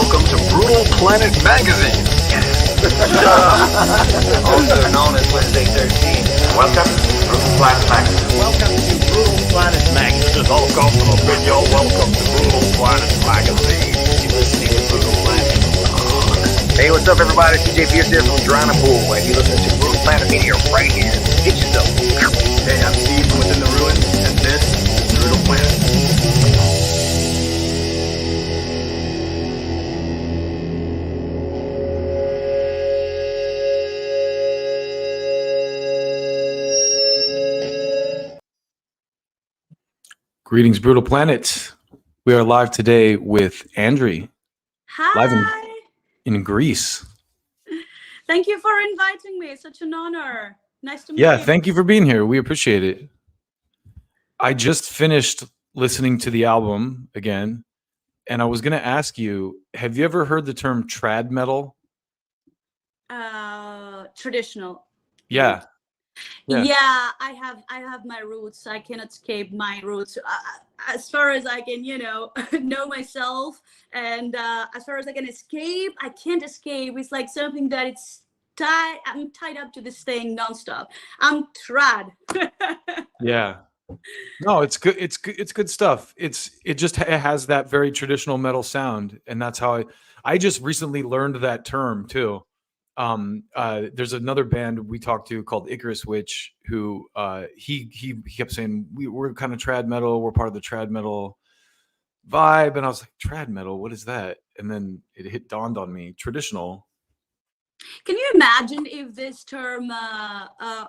welcome to Brutal Planet Magazine. Also known as Wednesday 13. Welcome to Brutal Planet Magazine. Welcome to Brutal Planet Magazine. Welcome to Brutal Planet Magazine. You're listening to Brutal Planet. Hey, what's up, everybody? CJ Pierce here from Drowning Pool, and you listen to Brutal Planet Media right here. Get yourself. Hey, I'm Steve from Within the Ruins, and this is Brutal Planet. Greetings, Brutal Planet. We are live today with Andry, Hi. live in Greece. Thank you for inviting me. It's such an honor. Nice to meet Yeah, you. thank you for being here. We appreciate it. I just finished listening to the album again, and I was going to ask you, have you ever heard the term trad metal? Traditional. Yeah. Yeah. Yeah, I have my roots. I cannot escape my roots. As far as I can, know myself, and as far as I can escape, I can't escape. It's like something that it's tied. I'm tied up to this thing nonstop. I'm trad. Yeah. No, it's good. It's good. It's good stuff. It has that very traditional metal sound, and that's how I just recently learned that term too. There's another band we talked to called Icarus Witch, who he kept saying we're kind of trad metal, we're part of the trad metal vibe, and I was like, trad metal, what is that? And then it dawned on me, traditional. Can you imagine if this term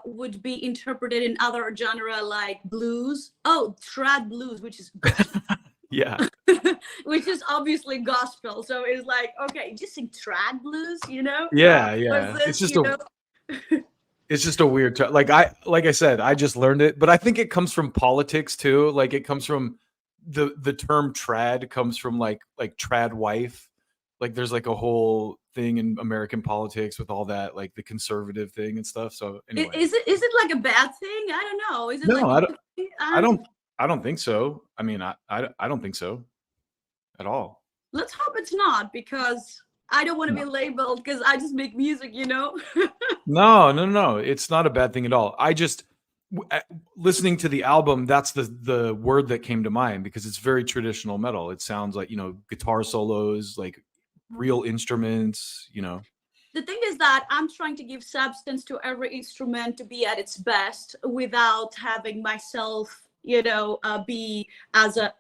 would be interpreted in other genre like blues? Oh, trad blues, which is Yeah. which is obviously gospel. So it's like, okay, just sing trad blues, Yeah, What's it's this, just it's just a weird term. Like I said, I just learned it, but I think it comes from politics too. Like it comes from the term trad comes from like trad wife. Like there's like a whole thing in American politics with all that, like the conservative thing and stuff. So anyway, is it like a bad thing? I don't know. Is it No, like I don't think so. I mean, I don't think so at all. Let's hope it's not, because I don't want to be labeled because I just make music, No. It's not a bad thing at all. I just listening to the album, that's the word that came to mind because it's very traditional metal. It sounds like, guitar solos, like real instruments, The thing is that I'm trying to give substance to every instrument to be at its best without having myself, be as a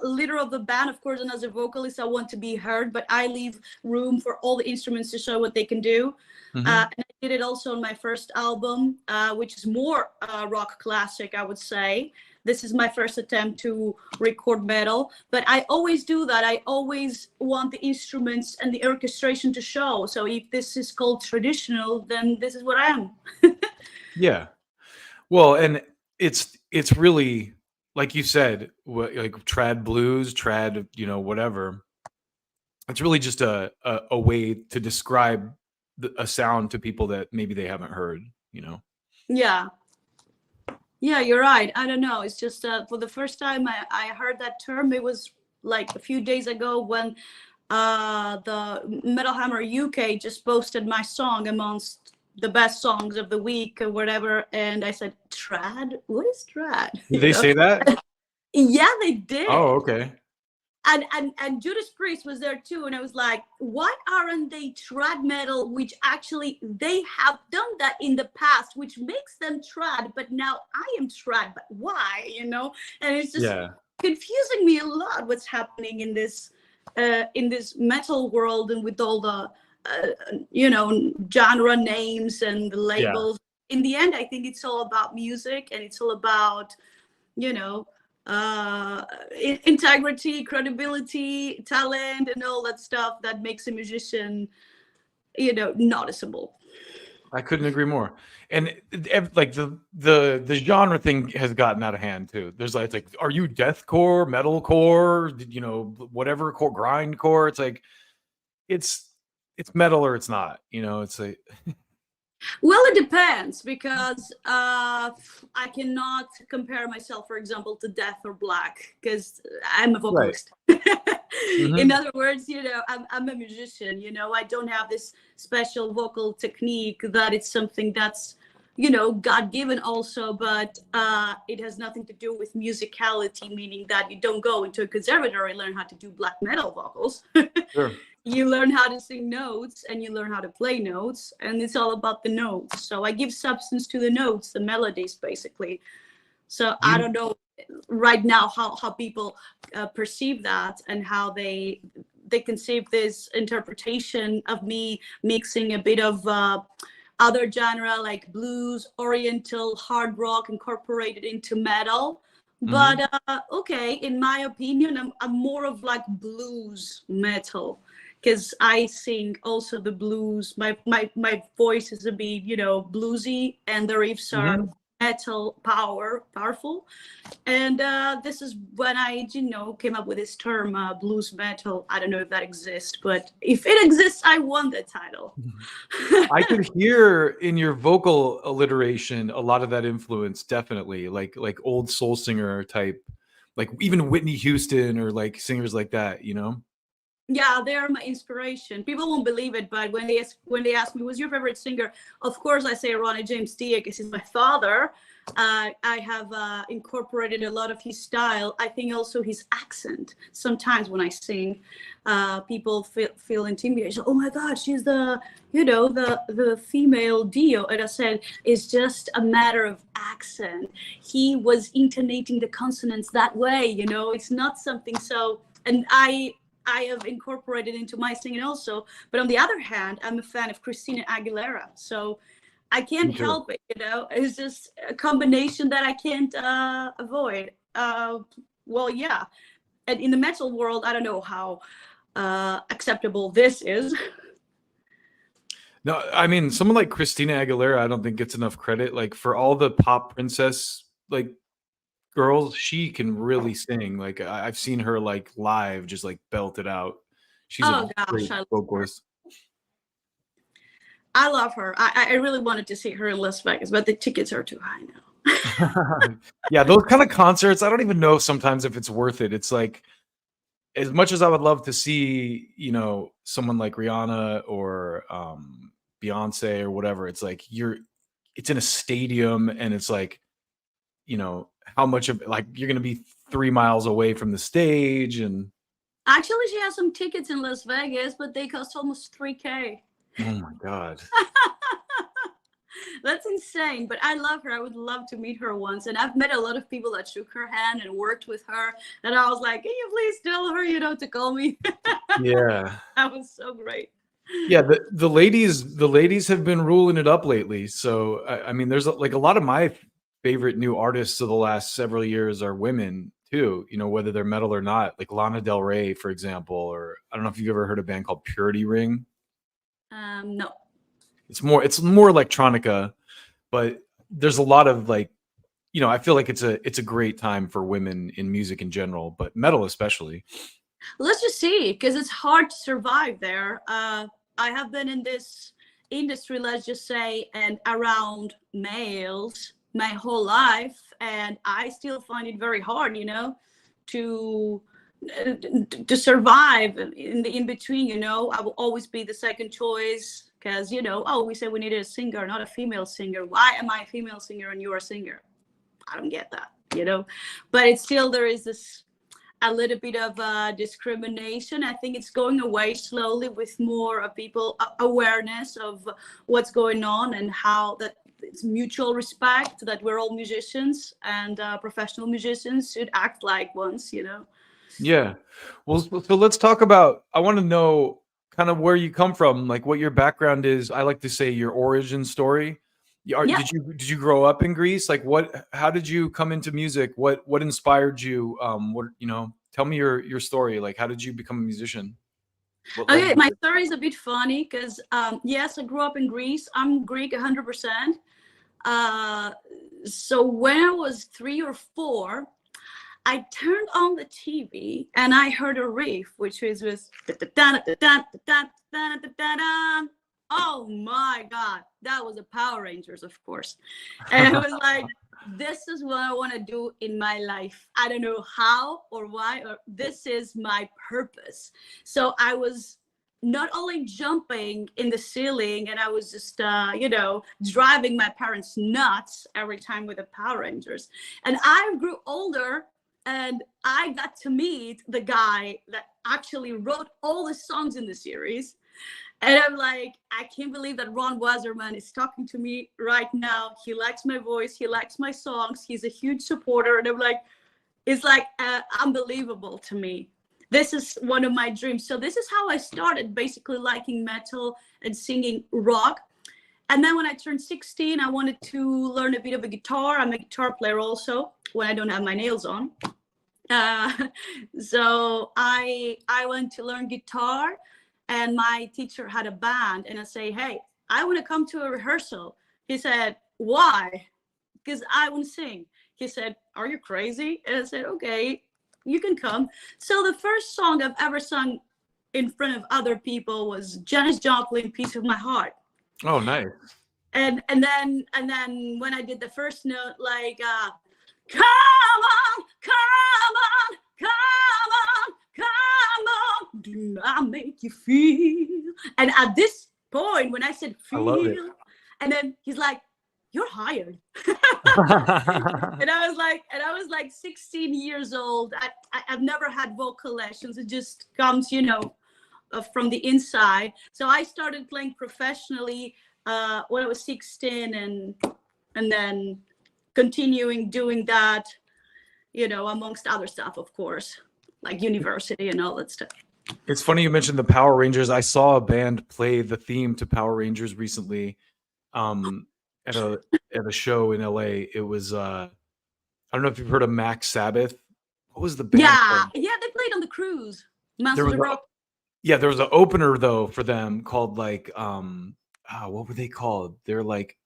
leader of the band, of course, and as a vocalist, I want to be heard, but I leave room for all the instruments to show what they can do. Mhm. And I did it also on my first album, which is more rock classic, I would say. This is my first attempt to record metal, but I always do that. I always want the instruments and the orchestration to show. So if this is called traditional, then this is what I am. Yeah. Well, and it's really, like you said, like trad blues, trad, whatever. It's really just a way to describe a sound to people that maybe they haven't heard, Yeah, you're right. I don't know. It's just for the first time I heard that term. It was like a few days ago when the Metal Hammer UK just posted my song amongst the best songs of the week or whatever. And I said, trad? What is trad? Did they say that? Yeah, they did. Oh, okay. And Judas Priest was there too, and I was like, why aren't they trad metal, which actually they have done that in the past, which makes them trad, but now I am trad, but why, and it's just confusing me a lot what's happening in this metal world, and with all the genre names and the labels. In the end, I think it's all about music, and it's all about integrity, credibility, talent, and all that stuff that makes a musician, noticeable. I couldn't agree more. And like the genre thing has gotten out of hand too. There's like, it's like, are you deathcore, metalcore, whatever core, grindcore? It's like, it's metal or it's not. It's like. Well, it depends, because I cannot compare myself, for example, to Death or Black, because I'm a vocalist. Right. In other words, you know, I'm a musician, you know, I don't have this special vocal technique that it's something that's, you know, God-given also, but it has nothing to do with musicality, meaning that you don't go into a conservatory and learn how to do black metal vocals. Sure. You learn how to sing notes and you learn how to play notes, and it's all about the notes. So I give substance to the notes, the melodies, basically. So I don't know right now how people perceive that and how they conceive this interpretation of me mixing a bit of other genre like blues, oriental, hard rock incorporated into metal. But okay, in my opinion, I'm more of like blues metal, because I sing also the blues. My voice is a bit, you know, bluesy, and the riffs are metal powerful. And this is when I, you know, came up with this term, blues metal. I don't know if that exists, but if it exists, I won the title. I could hear in your vocal alliteration a lot of that influence, definitely, like old soul singer type, like even Whitney Houston or like singers like that, you know? Yeah, they are my inspiration. People won't believe it, but when they ask me, who's your favorite singer? Of course, I say Ronnie James Dio, because he's my father. I have incorporated a lot of his style. I think also his accent. Sometimes when I sing, people feel intimidated. Oh my God, she's the, you know, the female Dio. And I said, it's just a matter of accent. He was intonating the consonants that way, you know. It's not something so. And I have incorporated into my singing also. But on the other hand, I'm a fan of Christina Aguilera. So I can't help it, you know. It's just a combination that I can't avoid. Well, yeah. And in the metal world, I don't know how acceptable this is. No, I mean, someone like Christina Aguilera, I don't think gets enough credit. Like for all the pop princess like girls, she can really sing. Like I've seen her like live, just like belt it out. She's a great vocalist. I love her. I really wanted to see her in Las Vegas, but the tickets are too high now. Yeah, those kind of concerts, I don't even know sometimes if it's worth it. It's like, as much as I would love to see, you know, someone like Rihanna or Beyonce or whatever, it's like it's in a stadium, and it's like, you know, how much of like you're gonna be 3 miles away from the stage. And actually, she has some tickets in Las Vegas, but they cost almost $3,000. Oh my God. That's insane. But I love her. I would love to meet her once. And I've met a lot of people that shook her hand and worked with her. And I was like, can you please tell her, you know, to call me? Yeah. That was so great. Yeah, the ladies have been ruling it up lately. So I mean, there's like a lot of my favorite new artists of the last several years are women too, you know, whether they're metal or not, like Lana Del Rey, for example, or I don't know if you've ever heard a band called Purity Ring. No. It's more electronica, but there's a lot of like, you know, I feel like it's a great time for women in music in general, but metal especially. Let's just see, because it's hard to survive there. I have been in this industry, let's just say, and around males my whole life, and I still find it very hard, you know, to survive in the in between. You know, I will always be the second choice, because, you know, we said we needed a singer, not a female singer. Why am I a female singer and you're a singer? I don't get that, you know. But it's still, there is this a little bit of discrimination. I think it's going away slowly with more people awareness of what's going on, and how that it's mutual respect, that we're all musicians, and professional musicians should act like ones, you know. Yeah. Well, so let's talk about, I want to know kind of where you come from, like what your background is. I like to say your origin story. Did you grow up in Greece? Like how did you come into music? What inspired you? Tell me your story. Like, how did you become a musician? Okay, my story is a bit funny because yes, I grew up in Greece. I'm Greek 100%. So when I was 3 or 4, I turned on the TV and I heard a riff, which was oh my God, that was the Power Rangers, of course. And it was like this is what I want to do in my life. I don't know how or why, or this is my purpose. So I was not only jumping in the ceiling, and I was just, driving my parents nuts every time with the Power Rangers. And I grew older, and I got to meet the guy that actually wrote all the songs in the series. And I'm like, I can't believe that Ron Wasserman is talking to me right now. He likes my voice. He likes my songs. He's a huge supporter. And I'm like, it's like unbelievable to me. This is one of my dreams. So this is how I started basically liking metal and singing rock. And then when I turned 16, I wanted to learn a bit of a guitar. I'm a guitar player also when I don't have my nails on. So I went to learn guitar. And my teacher had a band, and I say, hey, I want to come to a rehearsal. He said, why? Because I want to sing. He said, are you crazy? And I said, okay, you can come. So the first song I've ever sung in front of other people was Janis Joplin, Piece of My Heart. Oh, nice. And then when I did the first note, like, come on, come on, come on, come on, do I make you feel? And at this point, when I said feel, and then he's like, you're hired. and I was like 16 years old. I've never had vocal lessons. It just comes, from the inside. So I started playing professionally when I was 16, and then continuing doing that, amongst other stuff, of course, like university and all that stuff. It's funny you mentioned the Power Rangers. I saw a band play the theme to Power Rangers recently at a show in LA. It was I don't know if you've heard of Max Sabbath. What was the band? Yeah, they played on the cruise. Master of Rock. Yeah, there was an opener though for them called like what were they called? They're like,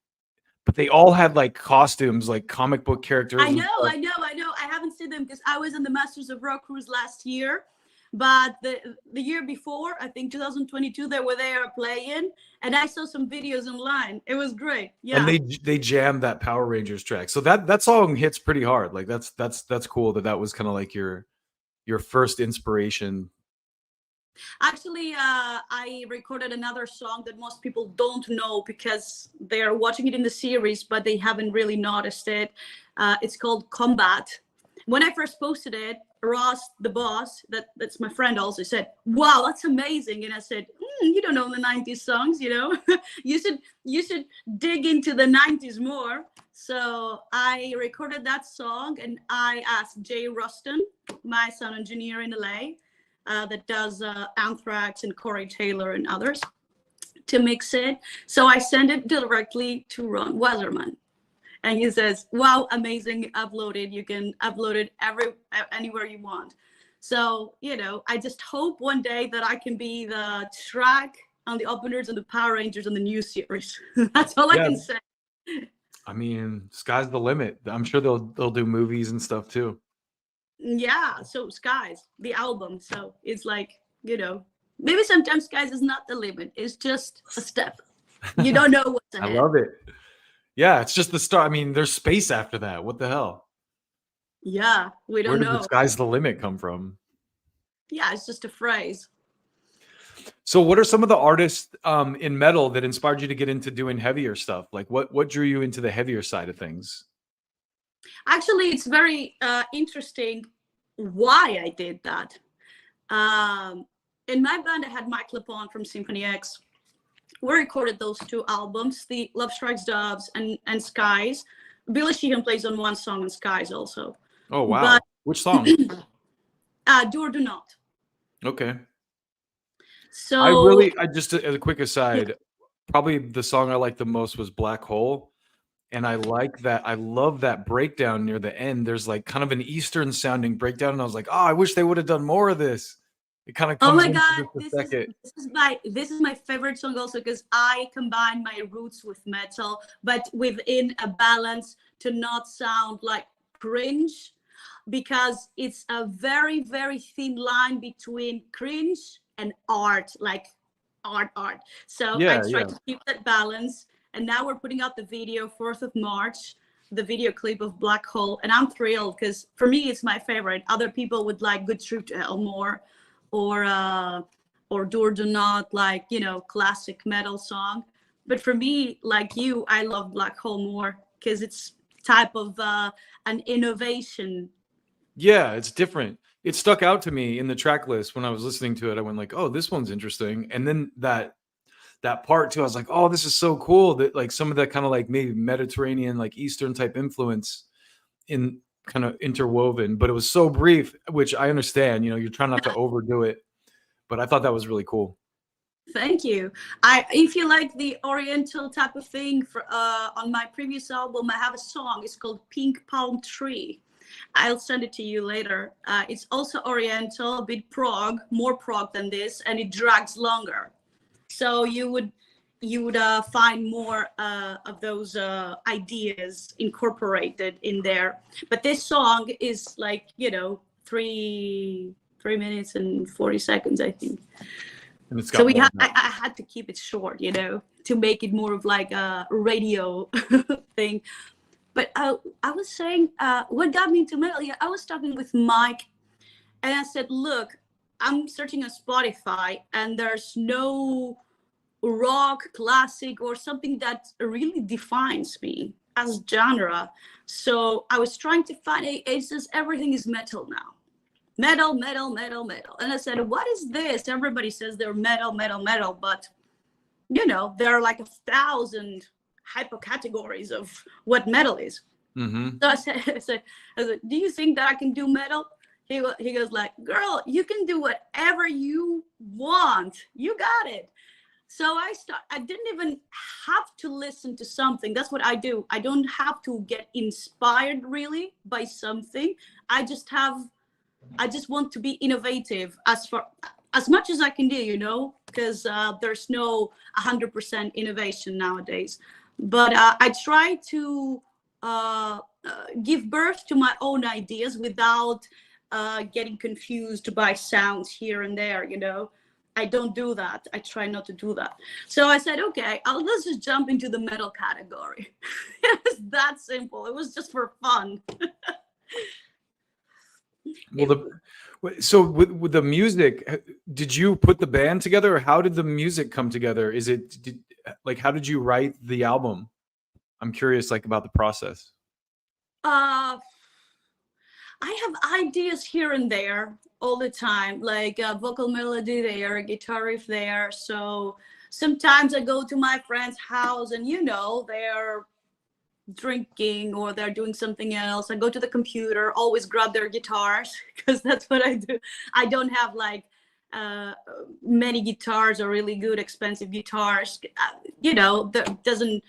but they all had like costumes, like comic book characters. I know. I haven't seen them because I was on the Masters of Rock cruise last year, but the year before, I think 2022, they were there playing, and I saw some videos online. It was great. Yeah. And they jammed that Power Rangers track. So that song hits pretty hard. Like that's cool that was kind of like your first inspiration. Actually, I recorded another song that most people don't know because they're watching it in the series, but they haven't really noticed it. It's called Combat. When I first posted it, Ross, the boss, that's my friend, also said, wow, that's amazing. And I said, you don't know the 90s songs, you should dig into the 90s more. So I recorded that song, and I asked Jay Ruston, my sound engineer in LA, that does Anthrax and Corey Taylor and others, to mix it. So I sent it directly to Ron Wasserman, and he says, wow, amazing, uploaded. You can upload it anywhere you want. So, I just hope one day that I can be the track on the openers and the Power Rangers on the new series. That's all I can say. I mean, sky's the limit. I'm sure they'll do movies and stuff too. Yeah, so Skies, the album. So it's like, maybe sometimes Skies is not the limit. It's just a step. You don't know what's ahead. I love it. Yeah, it's just the start. I mean, there's space after that. What the hell? Yeah, we don't know. Where did the sky's the limit come from? Yeah, it's just a phrase. So what are some of the artists in metal that inspired you to get into doing heavier stuff? Like what drew you into the heavier side of things? Actually, it's very interesting why I did that. In my band, I had Mike Lepon from Symphony X. We recorded those two albums, the Love Strikes Doves and Skies. Billy Sheehan plays on one song on Skies also. Oh, wow. But, which song? Do or Do Not. Okay. So I just, as a quick aside, probably the song I liked the most was Black Hole. And I like that. I love that breakdown near the end. There's like kind of an Eastern sounding breakdown. And I was like, oh, I wish they would have done more of this. It kind of comes. Oh my God, this is my favorite song also because I combine my roots with metal, but within a balance to not sound like cringe, because it's a very, very thin line between cringe and art, like art. So I try to keep that balance. And now we're putting out the video 4th of March. the video clip of Black Hole, and I'm thrilled because for me it's my favorite. Other people would like Good Trip to Hell more, or Do or Do Not, like, you know, classic metal song. But for me, like you, I love Black Hole more because it's type of an innovation. Yeah, it's different. It stuck out to me in the track list when I was listening to it. I went like, oh, this one's interesting. And then that part too, I was like, oh, this is so cool, that like some of that kind of like maybe Mediterranean, like Eastern type influence in kind of interwoven, but it was so brief, which I understand, you know, you're trying not to overdo it, but I thought that was really cool. Thank you. If you like the Oriental type of thing, on my previous album, I have a song. It's called Pink Palm Tree. I'll send it to you later. It's also Oriental, a bit prog, more prog than this, and it drags longer. So you would find more of those ideas incorporated in there. But this song is like, you know, 3 minutes and 40 seconds, I think. And it's got So I had to keep it short, you know, to make it more of like a radio thing. But I was saying, what got me into metal? Yeah, I was talking with Mike, and I said, look, I'm searching on Spotify, and there's no rock, classic, or something that really defines me as genre. So I was trying to find, it says everything is metal now. Metal, metal, metal, metal. And I said, what is this? Everybody says they're metal, metal, metal, but, you know, there are like 1,000 hypercategories of what metal is. Mm-hmm. So I said, do you think that I can do metal? He goes like, girl, you can do whatever you want. You got it. So I didn't even have to listen to something. That's what I do. I don't have to get inspired really by something. I just want to be innovative as much as I can do, you know, because there's no 100% innovation nowadays. But I try to give birth to my own ideas without getting confused by sounds here and there, you know. I don't do that. I try not to do that. So I said, okay, let's just jump into the metal category. It was that simple. It was just for fun. Well, so with the music, did you put the band together, or how did the music come together? How did you write the album? I'm curious, like, about the process. I have ideas here and there all the time, like a vocal melody there, a guitar riff there. So sometimes I go to my friend's house and, you know, they're drinking or they're doing something else. I go to the computer, always grab their guitars, because that's what I do. I don't have like many guitars or really good expensive guitars. You know, that doesn't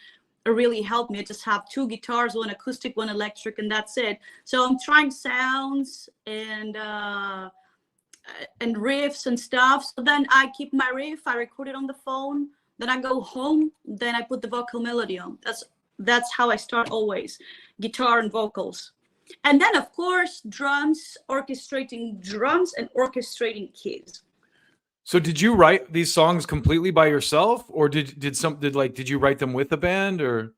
really help me. I just have 2 guitars, one acoustic, one electric, and that's it. So I'm trying sounds and riffs and stuff. So then I keep my riff, I record it on the phone, then I go home, then I put the vocal melody on. That's how I start always, guitar and vocals. And then of course, drums, orchestrating drums and orchestrating keys. So did you write these songs completely by yourself, or did you write them with a band, or?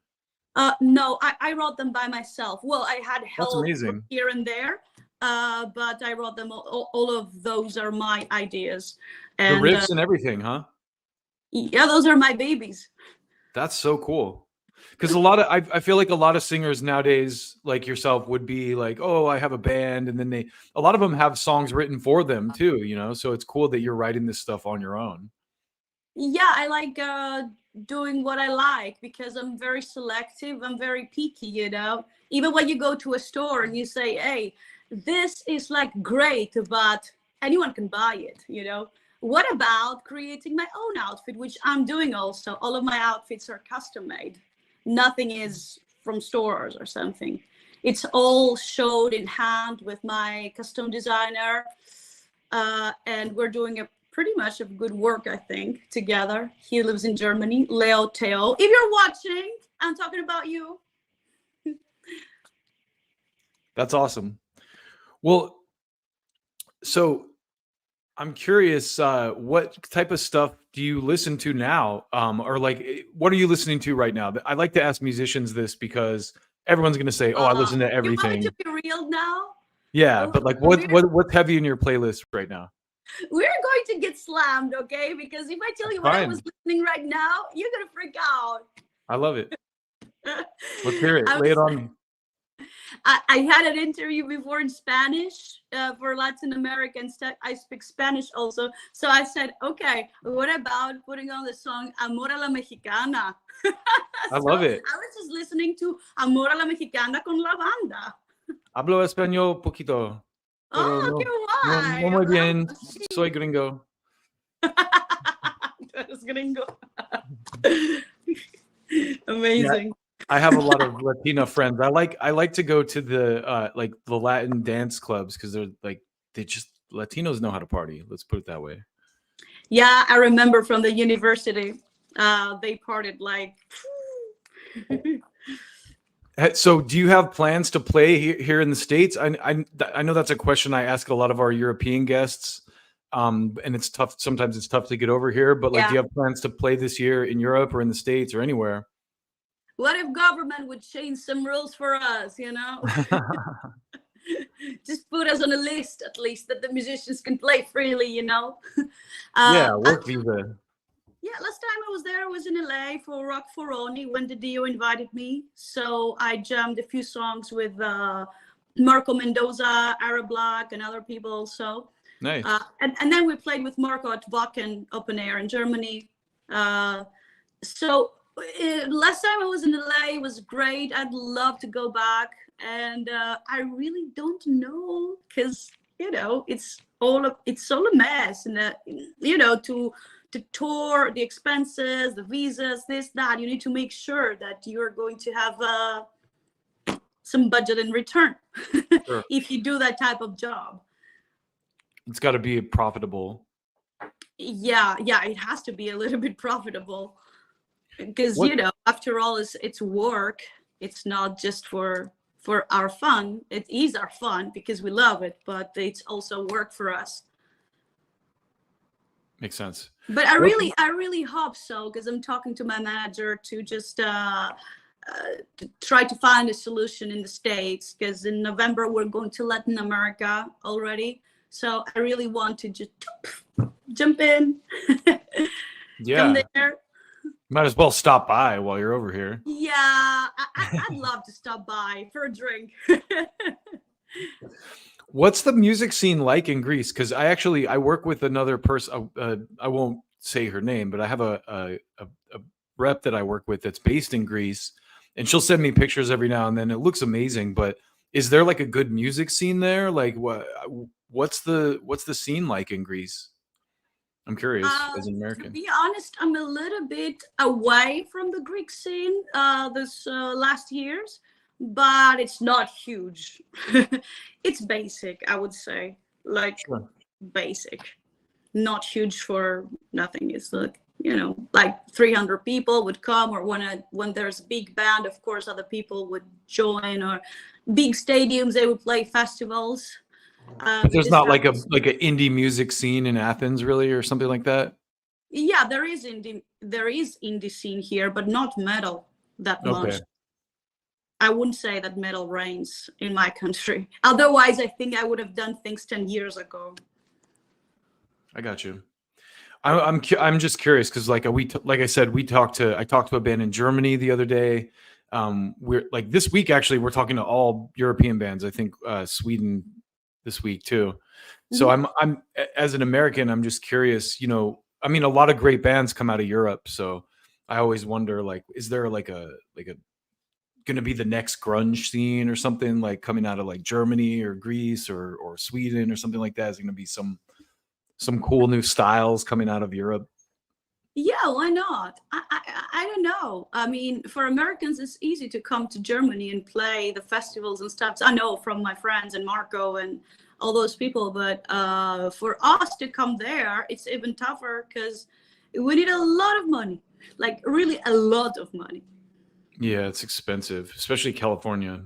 No, I wrote them by myself. Well, I had help here and there, but I wrote them. All of those are my ideas. And, the riffs and everything, huh? Yeah, those are my babies. That's so cool. Because I feel like a lot of singers nowadays, like yourself, would be like, oh, I have a band. And then a lot of them have songs written for them too, you know? So it's cool that you're writing this stuff on your own. Yeah, I like doing what I like because I'm very selective. I'm very picky, you know? Even when you go to a store and you say, hey, this is like great, but anyone can buy it, you know? What about creating my own outfit, which I'm doing also. All of my outfits are custom made. Nothing is from stores or something. It's all showed in hand with my custom designer. And we're doing pretty much of good work, I think, together. He lives in Germany, Leo Theo. If you're watching, I'm talking about you. That's awesome. Well, so I'm curious, what type of stuff do you listen to now? Or like, what are you listening to right now? I like to ask musicians this because everyone's gonna say, "Oh, I listen to You want everything." me to be real now? Yeah, Oh, but like, we're what's heavy in your playlist right now? we're going to get slammed, okay? Because if I tell you what I Fine. was listening right now, you're gonna freak out. I love it. Let's hear it. I Lay it was- on me. I had an interview before in Spanish for Latin American stuff. I speak Spanish also. So I said, okay, what about putting on the song Amor a la Mexicana? I love it. I was just listening to Amor a la Mexicana con la banda. Hablo español poquito. Oh, Pero qué no guay. muy Wow, bien. sí. Soy gringo. Eres gringo. Amazing. I have a lot of Latino friends. I like to go to the like the Latin dance clubs because Latinos know how to party. Let's put it that way. Yeah, I remember from the university. They partied like. So, do you have plans to play here in the States? I know that's a question I ask a lot of our European guests, and it's tough. Sometimes it's tough to get over here. But like, do you have plans to play this year in Europe or in the States or anywhere? What if government would change some rules for us, you know? Just put us on a list, at least, that the musicians can play freely, you know? Yeah, work visa. Yeah, last time I was there, I was in LA for Rock for Oni when the Dio invited me. So I jammed a few songs with Marco Mendoza, Arab Black, and other people also. Nice. And then we played with Marco at Wacken Open Air in Germany. So last time I was in LA, it was great. I'd love to go back. And I really don't know because, you know, it's all a mess. And, you know, to tour, the expenses, the visas, this, that, you need to make sure that you're going to have some budget in return. Sure. If you do that type of job. It's got to be profitable. Yeah, it has to be a little bit profitable because you know, after all, it's work. It's not just for our fun. It is our fun because we love it, but it's also work for us. Makes sense. But I really hope so, because I'm talking to my manager to just to try to find a solution in the States, because in November we're going to Latin America already. So I really want to just jump in. Yeah. From there. Might as well stop by while you're over here. Yeah, I'd love to stop by for a drink. What's the music scene like in Greece? Because I work with another person. I won't say her name, but I have a rep that I work with that's based in Greece, and she'll send me pictures every now and then. It looks amazing, but is there like a good music scene there? Like what's the scene like in Greece? I'm curious as an American. To be honest, I'm a little bit away from the Greek scene this last years, but it's not huge. It's basic, I would say, like basic, not huge for nothing. It's like, you know, like 300 people would come, or when there's a big band, of course, other people would join, or big stadiums, they would play festivals. But there's not like an indie music scene in Athens, really, or something like that. Yeah, there is indie scene here, but not metal that much. I wouldn't say that metal reigns in my country. Otherwise, I think I would have done things 10 years ago. I got you. I'm just curious because like I said, I talked to a band in Germany the other day. We're like this week actually we're talking to all European bands. I think Sweden this week too. So I'm as an American, I'm just curious, you know, I mean, a lot of great bands come out of Europe. So I always wonder, like, is there like a going to be the next grunge scene or something like coming out of like Germany or Greece or Sweden or something like that? Is going to be some cool new styles coming out of Europe? Yeah, why not? I don't know. I mean, for Americans, it's easy to come to Germany and play the festivals and stuff. I know from my friends and Marco and all those people, but for us to come there, it's even tougher because we need a lot of money, like really a lot of money. Yeah, it's expensive, especially California.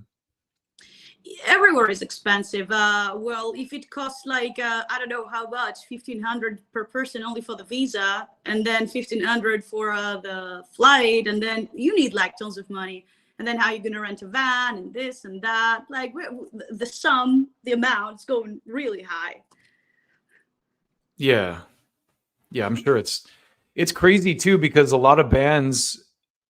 Everywhere is expensive. Well, if it costs like I don't know how much, $1,500 per person only for the visa, and then $1,500 for the flight, and then you need like tons of money. and then how you're going to rent a van and this and that. Like the amount's going really high. Yeah. Yeah, I'm sure it's crazy too, because a lot of bands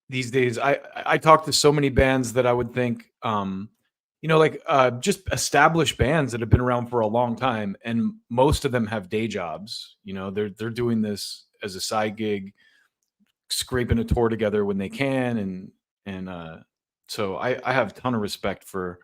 these days, I talk to so many bands that I would think, like just established bands that have been around for a long time, and most of them have day jobs. They're doing this as a side gig, scraping a tour together when they can, and so I have a ton of respect for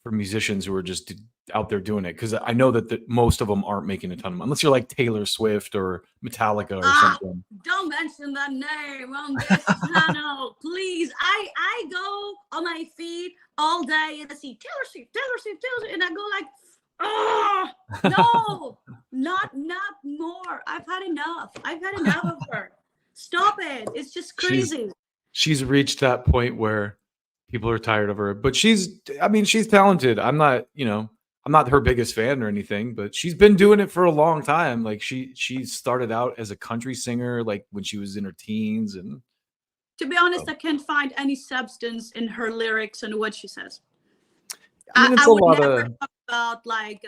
musicians who are just out there doing it, because I know that most of them aren't making a ton of money, unless you're like Taylor Swift or Metallica or something. Don't mention that name on this channel, please. I go on my feed all day and I see Taylor Swift, and I go like, oh no, not more. I've had enough of her. Stop it. It's just crazy. She's reached that point where people are tired of her, but she's talented. I'm not her biggest fan or anything, but she's been doing it for a long time. Like she started out as a country singer, like when she was in her teens. And to be honest, I can't find any substance in her lyrics and what she says. I would never talk about like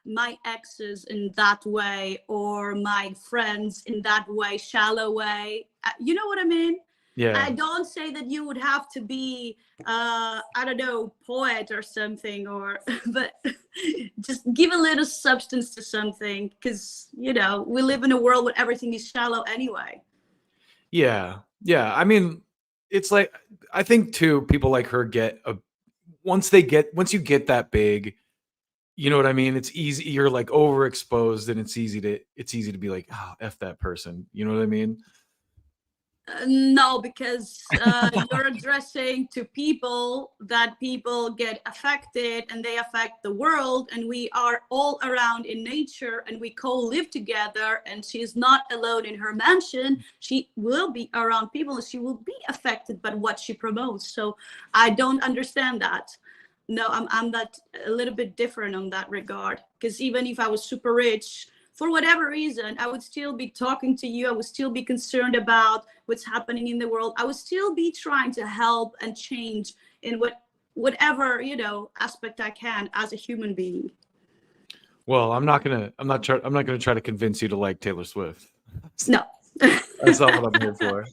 my exes in that way, or my friends in that way, shallow way. You know what I mean? Yeah. I don't say that you would have to be, I don't know, poet or something, but just give a little substance to something, because, we live in a world where everything is shallow anyway. Yeah. Yeah. I mean, it's like, I think too, people like her once you get that big, you know what I mean? It's easy. You're like overexposed, and it's easy to be like, oh, F that person. You know what I mean? No, because you're addressing to people that people get affected, and they affect the world, and we are all around in nature, and we co-live together, and she's not alone in her mansion. She will be around people, and she will be affected by what she promotes. So I don't understand that. No, I'm that a little bit different on that regard, because even if I was super rich, for whatever reason, I would still be talking to you. I would still be concerned about what's happening in the world. I would still be trying to help and change in whatever, aspect I can as a human being. Well, I'm not gonna try to convince you to like Taylor Swift. No. That's not what I'm here for.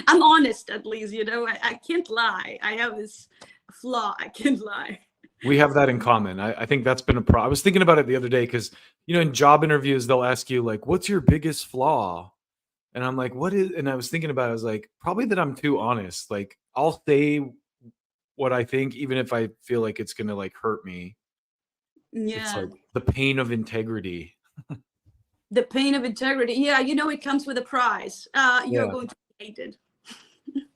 I'm honest, at least, I can't lie. I have this flaw. I can't lie. We have that in common. I think that's been a problem. I was thinking about it the other day, because, in job interviews, they'll ask you like, what's your biggest flaw? And I'm like, what is, and I was thinking about it. I was like, probably that I'm too honest. Like, I'll say what I think, even if I feel like it's going to like hurt me. Yeah. It's like the pain of integrity. The pain of integrity. Yeah. It comes with a price. You're going to be hated.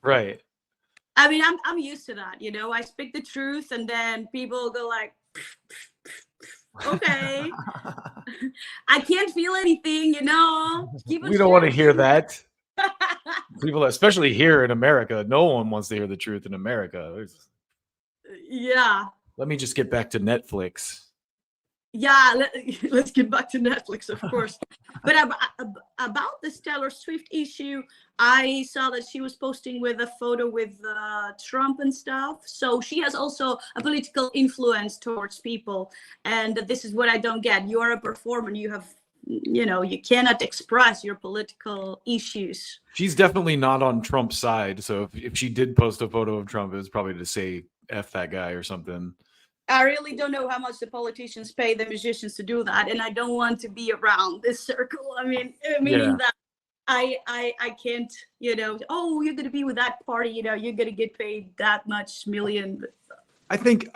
Right. I mean, I'm used to that. I speak the truth, and then people go like, okay, I can't feel anything, We don't want to hear that. People, especially here in America, no one wants to hear the truth in America. Yeah. Let me just get back to Netflix. Yeah, let's get back to Netflix, of course. But about this Taylor Swift issue, I saw that she was posting with a photo with Trump and stuff. So she has also a political influence towards people. And this is what I don't get. You are a performer. You have, you cannot express your political issues. She's definitely not on Trump's side. So if she did post a photo of Trump, it was probably to say F that guy or something. I really don't know how much the politicians pay the musicians to do that, and I don't want to be around this circle. I mean, meaning that I can't, oh, you're gonna be with that party, you're gonna get paid that much million. I think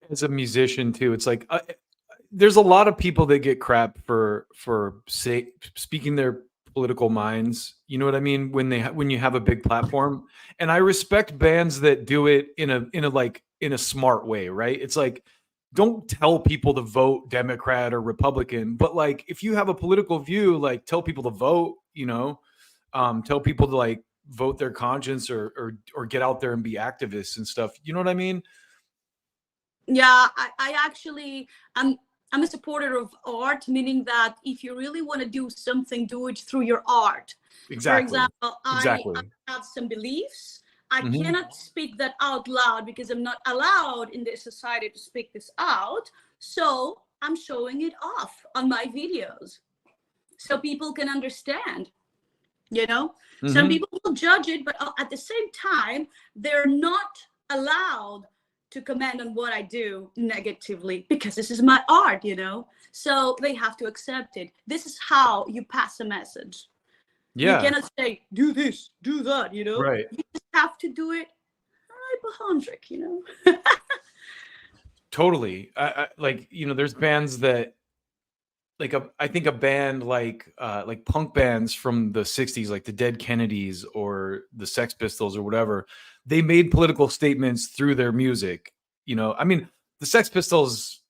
as a musician too, it's like there's a lot of people that get crap for speaking their political minds. You know what I mean? When you have a big platform, and I respect bands that do it in a smart way, right? It's like, don't tell people to vote Democrat or Republican, but like, if you have a political view, like tell people to vote, tell people to like vote their conscience or get out there and be activists and stuff. You know what I mean? Yeah, I actually, I'm a supporter of art, meaning that if you really want to do something, do it through your art. Exactly. For example, I have some beliefs. I Mhm. cannot speak that out loud because I'm not allowed in this society to speak this out. So I'm showing it off on my videos so people can understand. You know, some Mhm. people will judge it, but at the same time, they're not allowed to comment on what I do negatively because this is my art, you know. So they have to accept it. This is how you pass a message. You Yeah. cannot say, do this, do that, you know. Right. You just have to do it hypochondriac, you know. Totally. Like, you know, there's bands that like I think a band like punk bands from the 60s, like the Dead Kennedys or the Sex Pistols or whatever, they made political statements through their music. You know, I mean, the Sex Pistols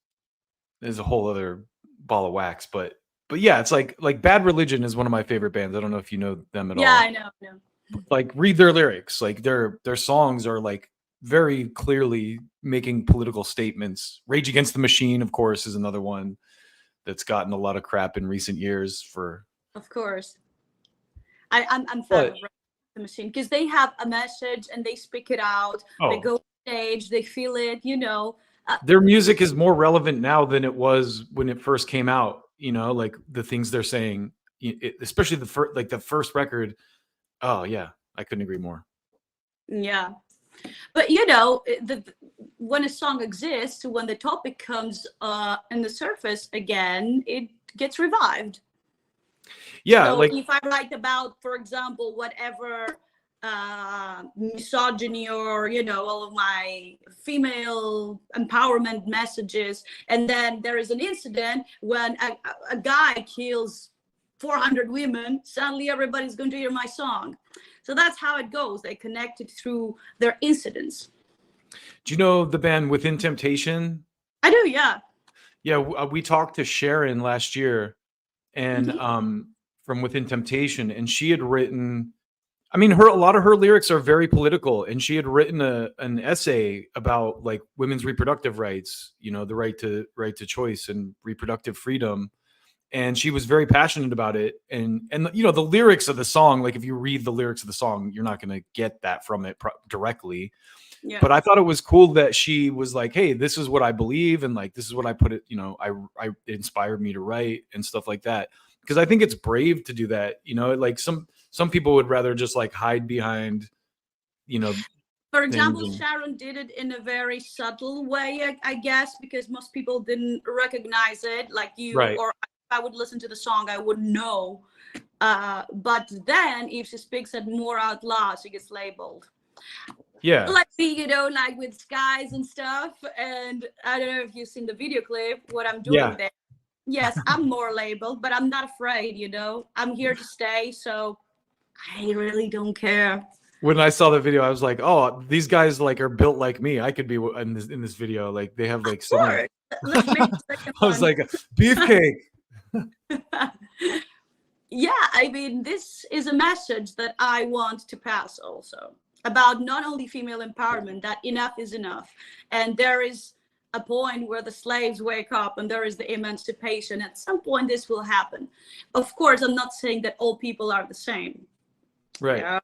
is a whole other ball of wax, but yeah, it's like Bad Religion is one of my favorite bands. I don't know if you know them at all. Yeah, I know. Like, read their lyrics. Like their songs are like very clearly making political statements. Rage Against the Machine, of course, is another one that's gotten a lot of crap in recent years for. Of course. I'm fan But- of Rage Against the Machine because they have a message and they speak it out. They Oh. go on stage, they feel it, you know. Their music is more relevant now than it was when it first came out. You know, like the things they're saying, especially the first record. Oh yeah, I couldn't agree more. Yeah. But you know, when a song exists, when the topic comes in the surface again, it gets revived. Yeah, So like if I write about, for example, whatever misogyny or, you know, all of my female empowerment messages, and then there is an incident when a guy kills 400 women, suddenly everybody's going to hear my song. So that's how it goes. They connect it through their incidents. do you know the band Within Temptation? I do, yeah. Yeah, we talked to Sharon last year, and Mm-hmm. from Within Temptation, and she had written. I mean, a lot of her lyrics are very political, and she had written an essay about like women's reproductive rights. You know, the right to choice and reproductive freedom. And she was very passionate about it. And you know, the lyrics of the song, like if you read the lyrics of the song, you're not going to get that from it directly. Yeah. But I thought it was cool that she was like, hey, this is what I believe, and like this is what I put it, you know, it inspired me to write and stuff like that. Because I think it's brave to do that, you know, like some people would rather just like hide behind, you know. For example, things and- Sharon did it in a very subtle way, I guess, because most people didn't recognize it, like you, Right. or if I would listen to the song, I wouldn't know. But then if she speaks it more out loud, she gets labeled. Yeah. Like me, you know, like with skies and stuff. And I don't know if you've seen the video clip, what I'm doing Yeah. there. Yes, I'm more labeled, but I'm not afraid, you know. I'm here to stay, so I really don't care. When I saw the video, I was like, "Oh, these guys like are built like me. I could be in this video. Like they have like so many." Let's make the second I was one. like, "Beefcake." Yeah, I mean, this is a message that I want to pass also about not only female empowerment, that enough is enough. And there is a point where the slaves wake up and there is the emancipation. At some point, this will happen. Of course, I'm not saying that all people are the same. Right.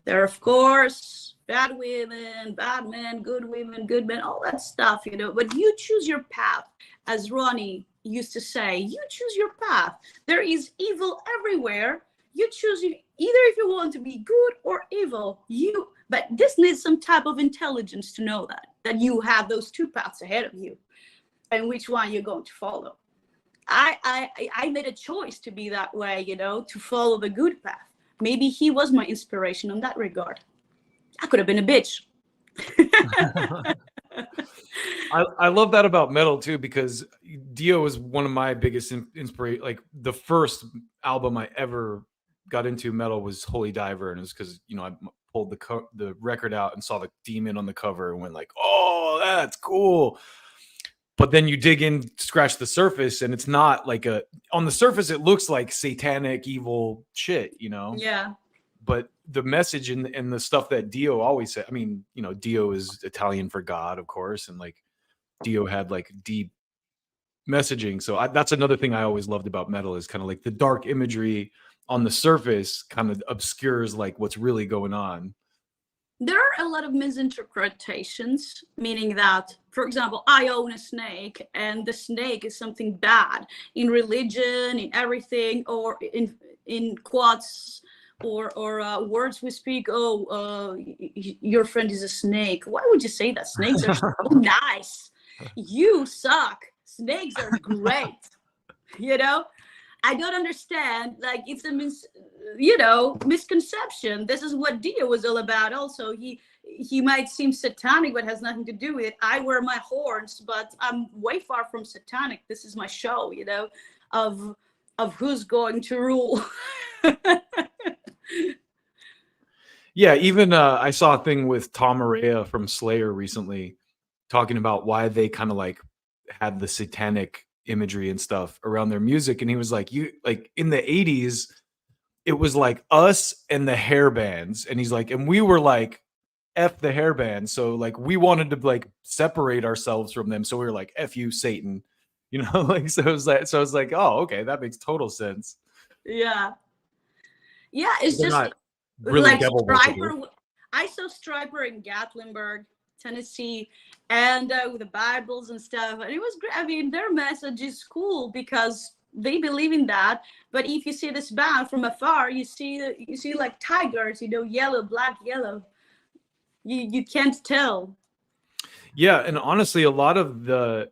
There are, of course, bad women, bad men, good women, good men, all that stuff, you know. But you choose your path, as Ronnie used to say. You choose your path. There is evil everywhere. You choose either if you want to be good or evil. But this needs some type of intelligence to know that you have those two paths ahead of you, and which one you're going to follow. I made a choice to be that way, you know, to follow the good path. Maybe he was my inspiration in that regard. I could have been a bitch. I love that about metal too, because Dio is one of my biggest inspiration. Like the first album I ever got into metal was Holy Diver, and it was because, you know, I pulled the record out and saw the demon on the cover and went like, "Oh, that's cool." But then you dig in, scratch the surface, and it's not like on the surface, it looks like satanic, evil shit, you know? Yeah. But the message and the stuff that Dio always said, I mean, you know, Dio is Italian for God, of course. And like Dio had like deep messaging. So that's another thing I always loved about metal, is kind of like the dark imagery on the surface kind of obscures like what's really going on. there are a lot of misinterpretations, meaning that, for example, I own a snake and the snake is something bad in religion, in everything, or in quotes or words we speak. Oh, your friend is a snake. Why would you say that? Snakes are so nice. You suck. Snakes are great. You know, I don't understand. Like, it's a misconception. This is what Dio was all about. Also, he might seem satanic, but has nothing to do with it. I wear my horns, but I'm way far from satanic. This is my show, you know, of who's going to rule. Yeah, even I saw a thing with Tom Araya from Slayer recently talking about why they kind of like had the satanic imagery and stuff around their music, and he was like, you like in the 80s it was like us and the hair bands, and he's like, and we were like F the hair band, so like we wanted to like separate ourselves from them, so we were like F you Satan, you know. Like, so it was like, oh, okay, that makes total sense. Yeah, it's They're just not really like devil Striper. worshippers. I saw Striper in Gatlinburg, Tennessee, and with the Bibles and stuff, and it was great. I mean, their message is cool because they believe in that. But if you see this band from afar, you see like tigers, you know, yellow, black, yellow. You can't tell. Yeah, and honestly, a lot of the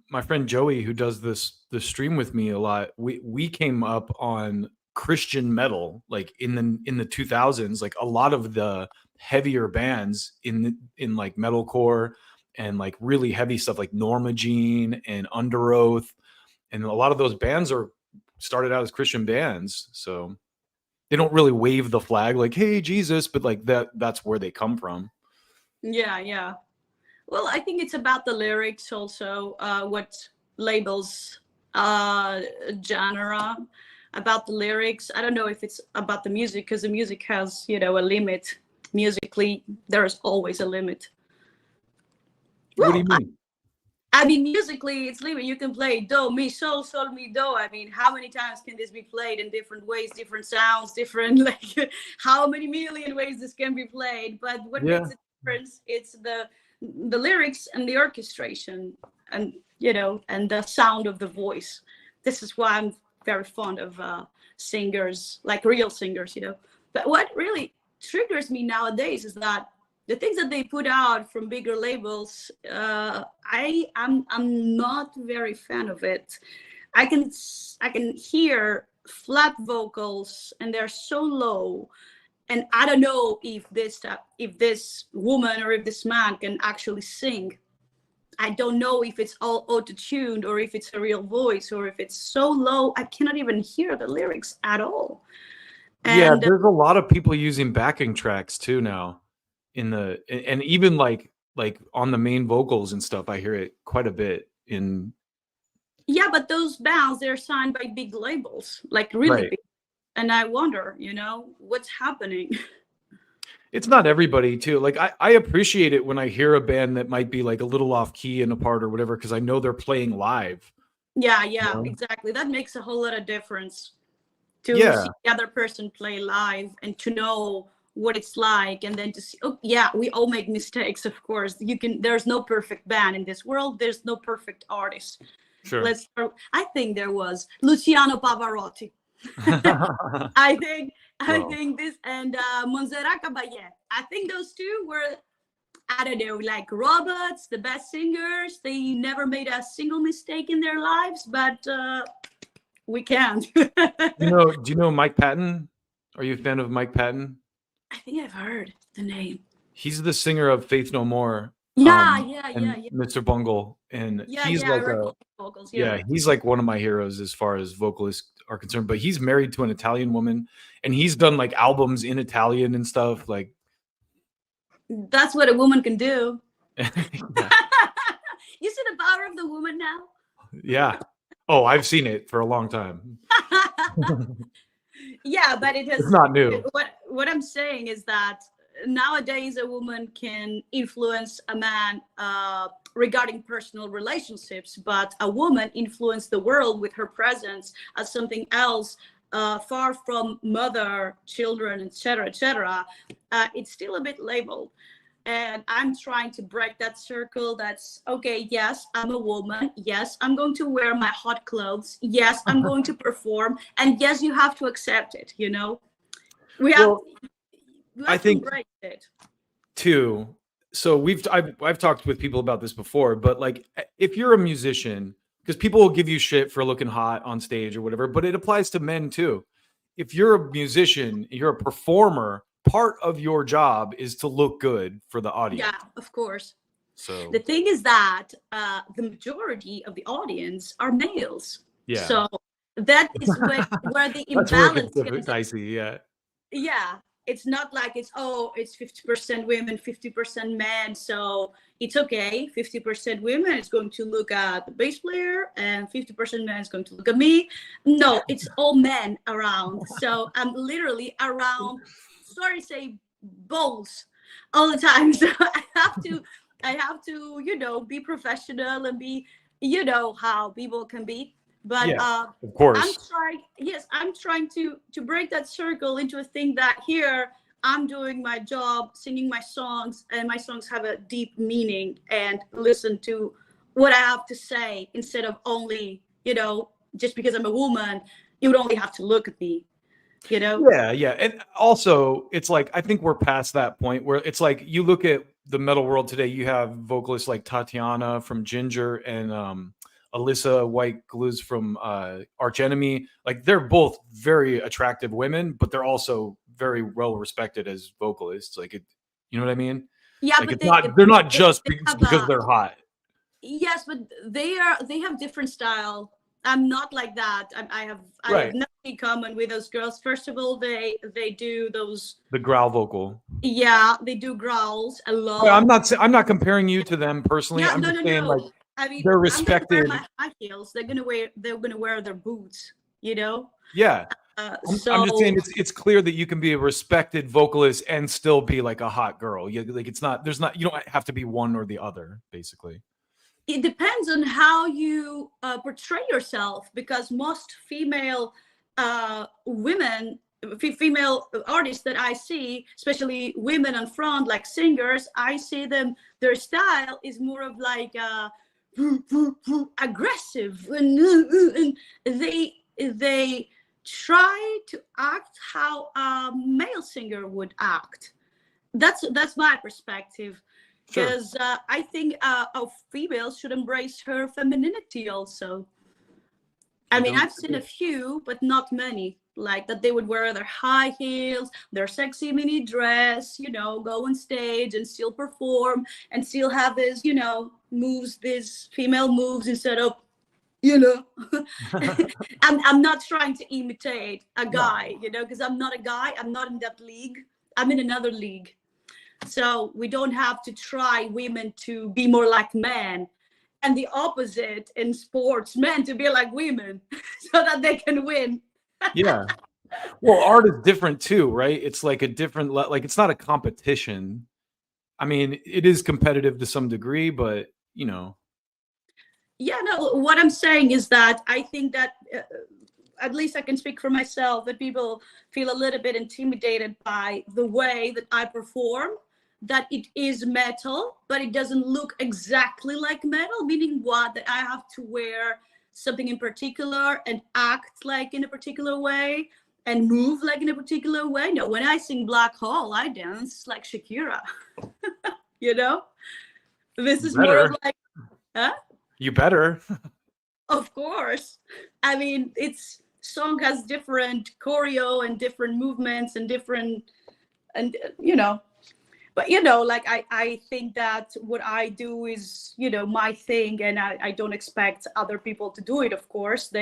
my friend Joey, who does the stream with me a lot, we came up on Christian metal like in the 2000s. Like a lot of the heavier bands in like metalcore and like really heavy stuff like Norma Jean and Under Oath, and a lot of those bands are started out as Christian bands, so they don't really wave the flag like, hey Jesus, but like that's where they come from. Yeah. Well, I think it's about the lyrics also, what labels genre about the lyrics. I don't know if it's about the music, because the music has, you know, a limit. Musically, there's always a limit. What do you mean? I mean, musically, it's limit. You can play do, mi, sol, mi, do. I mean, how many times can this be played in different ways, different sounds, different, like, how many million ways this can be played? But what makes the difference, it's the lyrics and the orchestration and, you know, and the sound of the voice. This is why I'm very fond of singers, like real singers, you know. But what really triggers me nowadays is that the things that they put out from bigger labels, I'm not very fan of it. I can hear flat vocals and they're so low, and I don't know if this woman or if this man can actually sing. I don't know if it's all auto-tuned or if it's a real voice, or if it's so low I cannot even hear the lyrics at all. And, yeah, there's a lot of people using backing tracks too now. And even like on the main vocals and stuff, I hear it quite a bit in. Yeah, but those bands, they're signed by big labels, like really big. And I wonder, you know, what's happening. It's not everybody too. Like I appreciate it when I hear a band that might be like a little off key in a part or whatever, because I know they're playing live. Yeah, You know? exactly. That makes a whole lot of difference to Yeah. see the other person play live and to know what it's like, and then to see, oh yeah, we all make mistakes, of course. There's no perfect band in this world, there's no perfect artist. Sure. I think there was Luciano Pavarotti. I think this, and Montserrat Caballé. I think those two were, I don't know, like robots, the best singers. They never made a single mistake in their lives, but we can't. Do you know Mike Patton? Are you a fan of Mike Patton? I think I've heard the name. He's the singer of Faith No More. Yeah. Mr. Bungle, and he's like vocals, he's like one of my heroes as far as vocalists are concerned. But he's married to an Italian woman, and he's done like albums in Italian and stuff. Like, that's what a woman can do. Yeah. You see the power of the woman now? Yeah. Oh, I've seen it for a long time. Yeah, but it's not new. What I'm saying is that nowadays a woman can influence a man regarding personal relationships, but a woman influenced the world with her presence as something else far from mother, children, etc., it's still a bit labeled. And I'm trying to break that circle. That's okay. Yes, I'm a woman. Yes, I'm going to wear my hot clothes. Yes, I'm going to perform. And yes, you have to accept it. You know, we have, you have I to think embrace it. too. So I've talked with people about this before, but like if you're a musician, because people will give you shit for looking hot on stage or whatever, but it applies to men too. If you're a musician, you're a performer, part of your job is to look good for the audience. Yeah, of course. So The thing is that the majority of the audience are males. yeah, So that is where the that's where it imbalance gets comes. dicey. Yeah, Yeah, it's not like it's 50% women, 50% men, so it's okay. 50% women is going to look at the bass player and 50% men is going to look at me. No, it's all men around. So I'm literally around, sorry to say, balls all the time. So I have to, you know, be professional and be, you know, how people can be. But yeah, of course. I'm trying to break that circle into a thing that here I'm doing my job, singing my songs, and my songs have a deep meaning, and listen to what I have to say instead of only, you know, just because I'm a woman, you would only have to look at me, you know? Yeah. And also it's like, I think we're past that point where it's like, you look at the metal world today, you have vocalists like Tatiana from Ginger and Alyssa White Glues from Arch Enemy. Like they're both very attractive women, but they're also very well respected as vocalists. Like it, you know what I mean? Yeah, Like but they're not just they because they're hot. Yes, but they have different style. I'm not like that. I have Right. nothing in common with those girls. First of all, they do those. The growl vocal. Yeah, they do growls a lot. I'm not comparing you to them personally. Yeah, I'm just saying like I mean, they're I'm respected. gonna wear my high heels. They're gonna wear their boots. You know. Yeah. I'm just saying it's clear that you can be a respected vocalist and still be like a hot girl. You like you don't have to be one or the other, basically. It depends on how you portray yourself, because most female female artists that I see, especially women on front, like singers, I see them, their style is more of like aggressive, and they try to act how a male singer would act. That's my perspective. Sure. Because I think a female should embrace her femininity also. I mean, I've seen a few, but not many, like that they would wear their high heels, their sexy mini dress, you know, go on stage and still perform and still have this, you know, moves, these female moves instead of, you know, I'm not trying to imitate a guy, you know, because I'm not a guy. I'm not in that league. I'm in another league. So we don't have to try women to be more like men, and the opposite in sports, men to be like women so that they can win. Yeah. Well, art is different too, right? It's like a different, like it's not a competition. I mean, it is competitive to some degree, but you know. Yeah, no, what I'm saying is that I think that at least I can speak for myself, that people feel a little bit intimidated by the way that I perform, that it is metal, but it doesn't look exactly like metal, meaning what? That I have to wear something in particular and act like in a particular way and move like in a particular way. No, when I sing Black Hole, I dance like Shakira. You know? This is more of like, huh? You better. Of course. I mean, it's song has different choreo and different movements and different, and you know, but you know, like I think that what I do is, you know, my thing, and I don't expect other people to do it. Of course,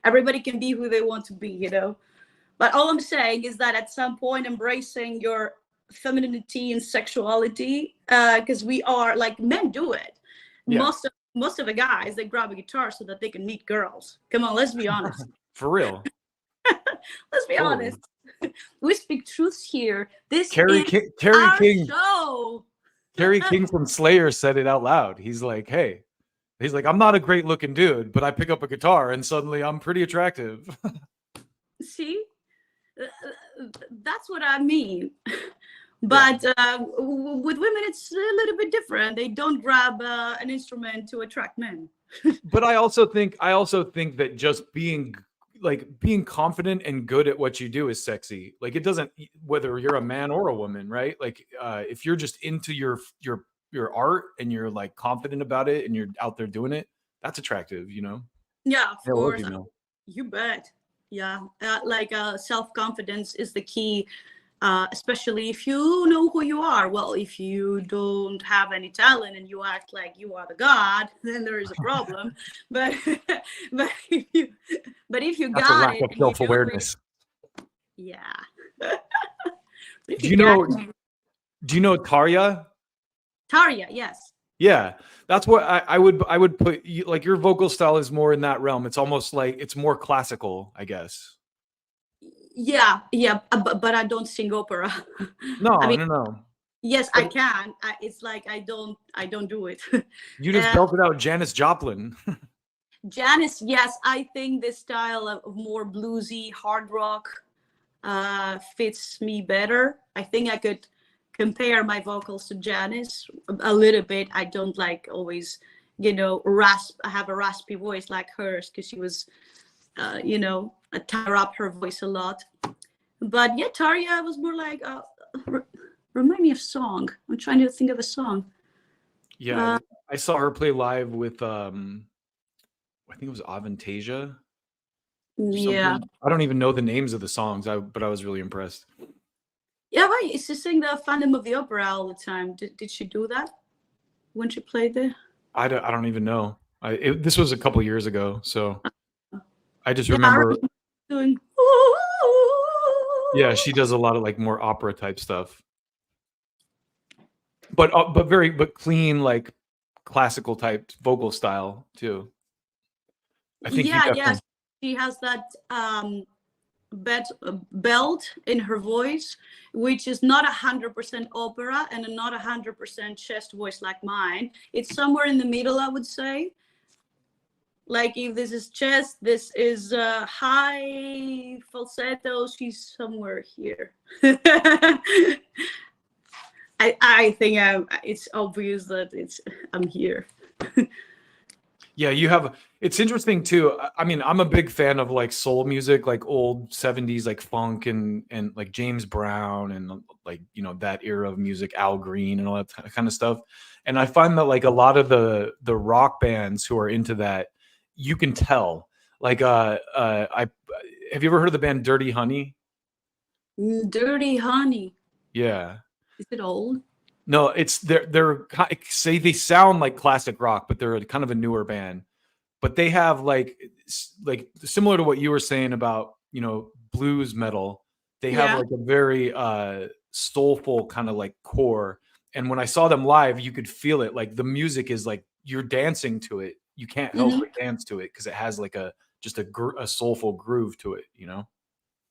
everybody can be who they want to be, you know. But all I'm saying is that at some point, embracing your femininity and sexuality, because we are like, men do it. Yeah. Most of the guys, they grab a guitar so that they can meet girls. Come on, let's be honest. For real. Let's be honest. We speak truths here. This Kerry is King show. Kerry King from Slayer said it out loud. He's like, hey, I'm not a great looking dude, but I pick up a guitar and suddenly I'm pretty attractive. See, that's what I mean. But with women, it's a little bit different. They don't grab an instrument to attract men. But I also think that just being confident and good at what you do is sexy. Like, it doesn't, whether you're a man or a woman, right? Like, if you're just into your art and you're like confident about it and you're out there doing it, that's attractive, you know? Yeah, of course. You know. You bet. Yeah, self-confidence is the key, especially if you know who you are. Well, if you don't have any talent and you act like you are the god, then there is a problem. but if you That's a got lack it, of self-awareness. Yeah. Do you know Tarja? Tarja, yes. Yeah, that's what I would put you, like, your vocal style is more in that realm. It's almost like it's more classical, I guess. Yeah, but I don't sing opera. No, I mean, no. Yes, I can. It's like I don't do it. You just belted out Janis Joplin. Janis, yes, I think this style of more bluesy hard rock fits me better. I think I could compare my vocals to Janis a little bit. I don't like always, I have a raspy voice like hers because she was, tire up her voice a lot. But yeah, Tarja was more like, remind me of song. I'm trying to think of a song. Yeah, I saw her play live with, I think it was Avantasia. Yeah. I don't even know the names of the songs, but I was really impressed. Yeah, right. She sang the Phantom of the Opera all the time. Did she do that when she played there? I don't even know. This was a couple years ago, so I just remember doing. Yeah, she does a lot of like more opera type stuff, but clean, like classical type vocal style too. I think Yeah, she has that belt in her voice, which is not 100% opera and not 100% chest voice like mine. It's somewhere in the middle, I would say. Like, if this is chest, this is high falsetto, she's somewhere here. I think it's obvious that I'm here. Yeah, it's interesting too. I mean, I'm a big fan of like soul music, like old 70s, like funk and like James Brown and like, that era of music, Al Green and all that kind of stuff. And I find that like a lot of the rock bands who are into that, you can tell. Like, have you ever heard of the band Dirty Honey? Dirty Honey. Yeah. Is it old? No, they sound like classic rock, but they're kind of a newer band. But they have like similar to what you were saying about, blues metal. They have like a very soulful kind of like core. And when I saw them live, you could feel it. Like the music is like you're dancing to it. You can't help but dance to it because it has like a soulful groove to it,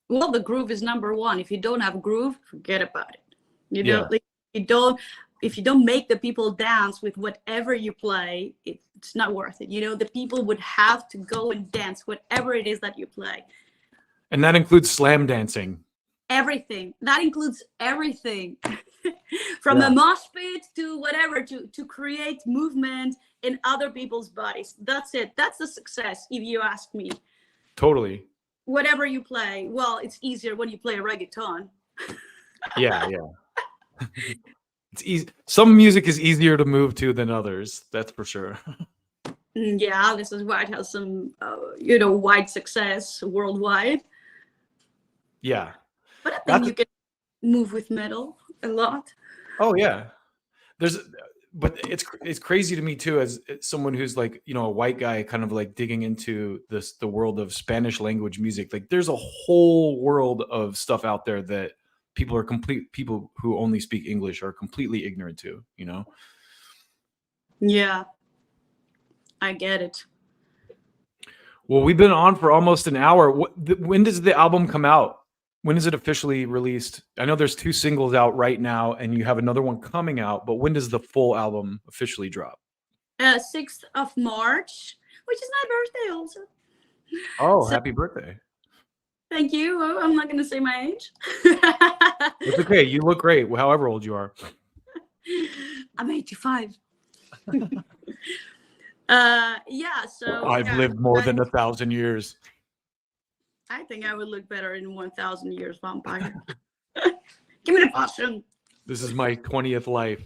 Well, the groove is number one. If you don't have groove, forget about it. If you don't make the people dance with whatever you play, it's not worth it. The people would have to go and dance whatever it is that you play. And that includes slam dancing. Everything. That includes everything. From a mosh pit to whatever, to create movement in other people's bodies. That's it. That's the success, if you ask me. Totally. Whatever you play. Well, it's easier when you play a reggaeton. Yeah. It's easy. Some music is easier to move to than others. That's for sure. Yeah, this is why it has some, wide success worldwide. Yeah. But I think you can move with metal a lot. Oh yeah. But it's crazy to me too, as someone who's like, a white guy kind of like digging into the world of Spanish language music. Like there's a whole world of stuff out there that people who only speak English are completely ignorant to, Yeah, I get it. Well, we've been on for almost an hour. When does the album come out? When is it officially released? I know there's 2 singles out right now and you have another one coming out, but when does the full album officially drop? 6th of March, which is my birthday also. Oh, happy birthday. Thank you. Oh, I'm not going to say my age. It's okay. You look great, however old you are. I'm 85. Yeah, so I've yeah, lived more than 1,000 years. I think I would look better in 1,000 years vampire. Give me the potion. This is my 20th life.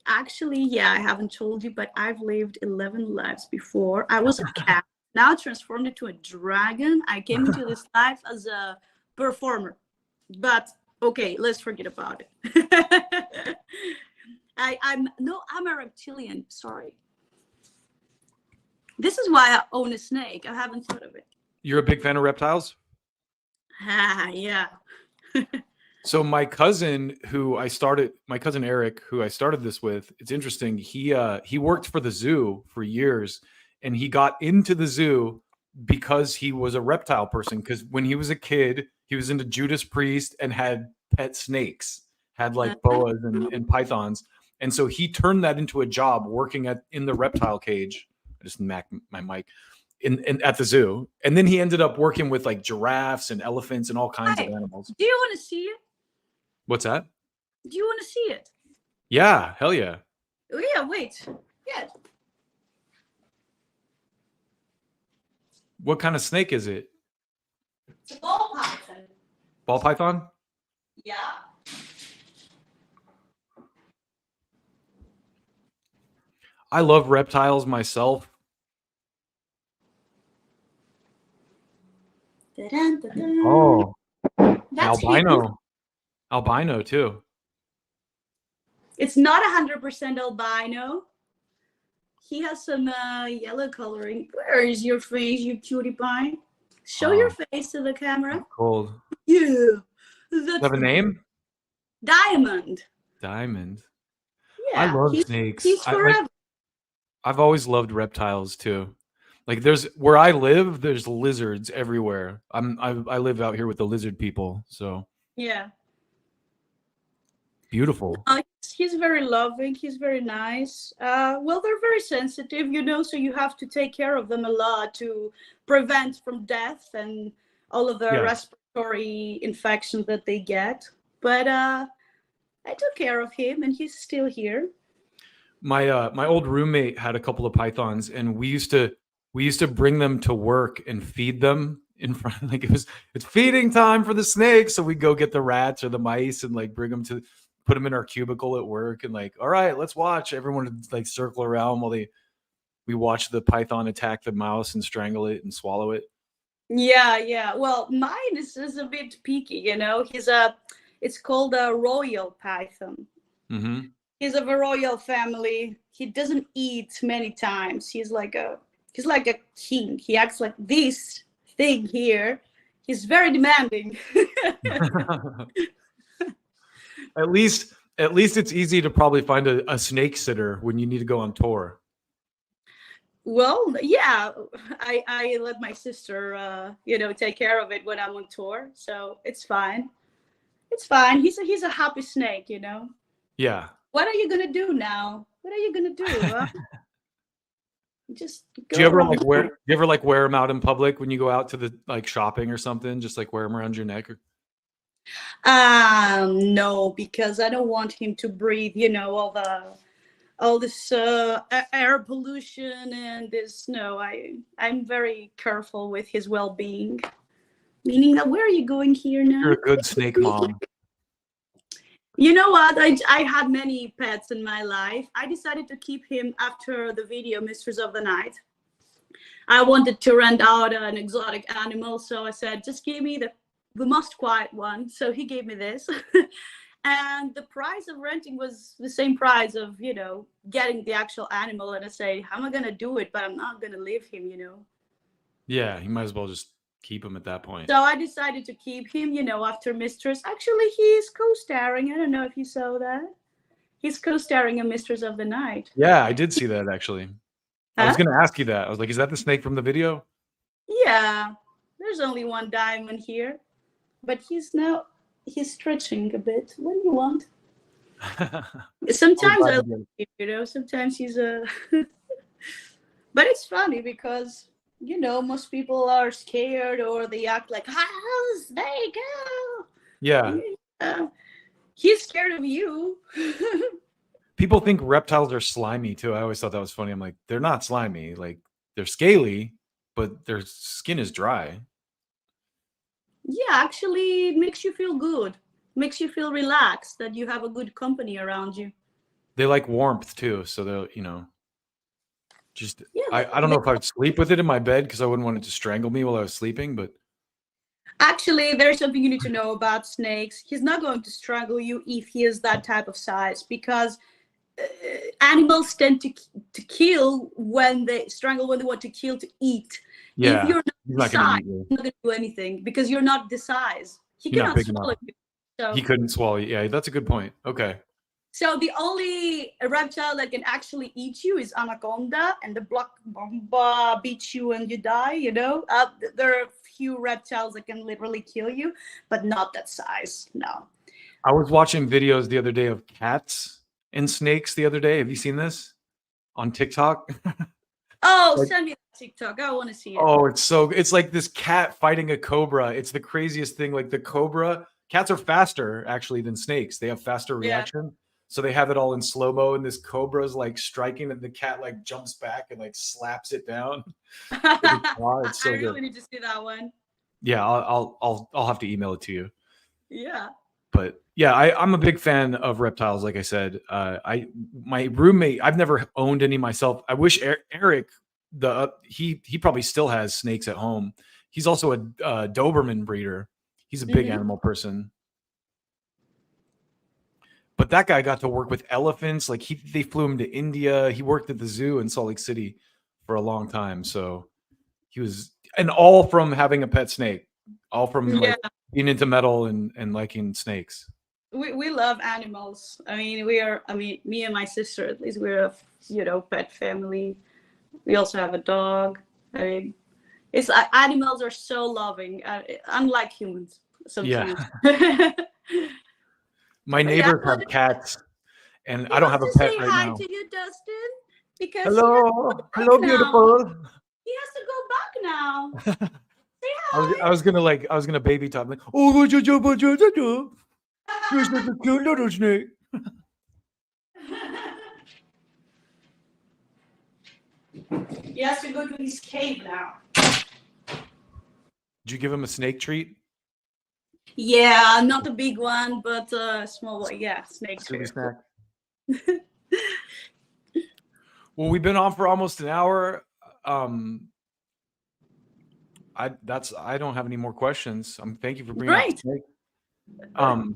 Actually, yeah, I haven't told you, but I've lived 11 lives before. I was a cat. Now I transformed into a dragon. I came into this life as a performer. But okay, let's forget about it. I'm a reptilian. Sorry. This is why I own a snake. I haven't thought of it. You're a big fan of reptiles? Yeah. So my cousin Eric, who I started this with, it's interesting. He worked for the zoo for years, and he got into the zoo because he was a reptile person. Because when he was a kid, he was into Judas Priest and had pet snakes, had like boas and pythons. And so he turned that into a job working in the reptile cage. I just smacked my mic in at the zoo. And then he ended up working with like giraffes and elephants and all kinds of animals. Do you want to see it? What's that? Do you want to see it? Yeah, hell yeah. Oh, yeah, wait. Yeah. What kind of snake is it? It's a ball python. Ball python? Yeah. I love reptiles myself. Dun-dun-dun-dun. Oh, That's albino. him. Albino too. It's not 100% albino. He has some yellow coloring. Where is your face, you cutie pie? Show your face to the camera. Cold. Yeah. Does That's it have a name? Diamond. Diamond. Yeah. I love snakes. He's forever. I've always loved reptiles too. Like where I live, there's lizards everywhere. I live out here with the lizard people, so Yeah. beautiful. He's very loving. He's very nice. Well, they're very sensitive, so you have to take care of them a lot to prevent from death and all of the respiratory infections that they get. But I took care of him, and he's still here. My old roommate had a couple of pythons, and we used to bring them to work and feed them in front. Like it's feeding time for the snakes, so we go get the rats or the mice and like bring them put them in our cubicle at work, and like, all right, let's watch. Everyone would like circle around while we watch the python attack the mouse and strangle it and swallow it. Yeah. Well, mine is a bit peaky, it's called a royal python. Mm-hmm. He's of a royal family. He doesn't eat many times. He's like a king. He acts like this thing here. He's very demanding. At least it's easy to probably find a snake sitter when you need to go on tour. Well, yeah, I let my sister, take care of it when I'm on tour, so it's fine. It's fine. He's a happy snake, Yeah. What are you gonna do now? What are you gonna do? Huh? Just go. Do you ever wear them out in public when you go out to the like shopping or something? Just like wear them around your neck? No, because I don't want him to breathe, all this air pollution and this. No, I'm very careful with his well-being. Meaning that, where are you going here now? You're a good snake mom. You know what? I had many pets in my life. I decided to keep him after the video Mistress of the Night. I wanted to rent out an exotic animal, so I said, just give me the most quiet one. So he gave me this. And the price of renting was the same price of, getting the actual animal. And I said, how am I going to do it? But I'm not going to leave him, Yeah, you might as well just keep him at that point. So I decided to keep him, after Mistress. Actually, he's co-starring. I don't know if you saw that. He's co-starring in Mistress of the Night. Yeah, I did see that actually. I was going to ask you that. I was like, is that the snake from the video? Yeah, there's only one diamond here, but he's stretching a bit. What do you want? Sometimes I like him, sometimes he's a... But it's funny because most people are scared or they act like, how's they go? Yeah. He's scared of you. People think reptiles are slimy too. I always thought that was funny. I'm like, they're not slimy. Like, they're scaly, but their skin is dry. Yeah, actually, it makes you feel good. Makes you feel relaxed that you have a good company around you. They like warmth too. So they'll, just, Yeah, I don't know if I'd sleep with it in my bed because I wouldn't want it to strangle me while I was sleeping, but actually, there's something you need to know about snakes. He's not going to strangle you if he is that type of size, because animals tend to kill when they strangle, when they want to kill to eat. yeah, If you're he's not not gonna size, eat you. you're not going to do anything because you're not the size. He You're not cannot big swallow enough. you. So, He couldn't swallow you. Yeah, that's a good point. Okay. so the only reptile that can actually eat you is anaconda, and the black mamba beats you and you die. There are a few reptiles that can literally kill you, but not that size. No. I was watching videos the other day of cats and snakes the other day. Have you seen this on TikTok? Oh, Like- send me that TikTok. I want to see it. Oh, it's like this cat fighting a cobra. It's the craziest thing. Like the cobra, cats are faster actually than snakes. They have faster Yeah. reaction. So they have it all in slow-mo, and this cobra's like striking, and the cat like jumps back and like slaps it down. It's so I really good. need to see that one. Yeah, I'll have to email it to you. Yeah. But yeah, I'm a big fan of reptiles. Like I said, my roommate, I've never owned any myself. I wish Eric, he probably still has snakes at home. He's also a Doberman breeder. He's a big animal person. But that guy got to work with elephants. Like they flew him to India. He worked at the zoo in Salt Lake City for a long time. So he was, and all from having a pet snake, all from like being into metal and liking snakes. We love animals. Me and my sister, at least, we're a pet family. We also have a dog. I mean, it's like animals are so loving, unlike humans sometimes. Yeah. My neighbors have cats, and I don't have a pet say right hi now. to you, Dustin, because Hello, beautiful. he has to go back now. Say hi. I was gonna baby talk like, oh, what you do? You're such a cute little snake. He has to go to his cave now. Did you give him a snake treat? Yeah, not a big one, but a small one. Yeah, snake Silly treat. snack. Well, we've been on for almost an hour. I don't have any more questions. Thank you for bringing up the Great. snake.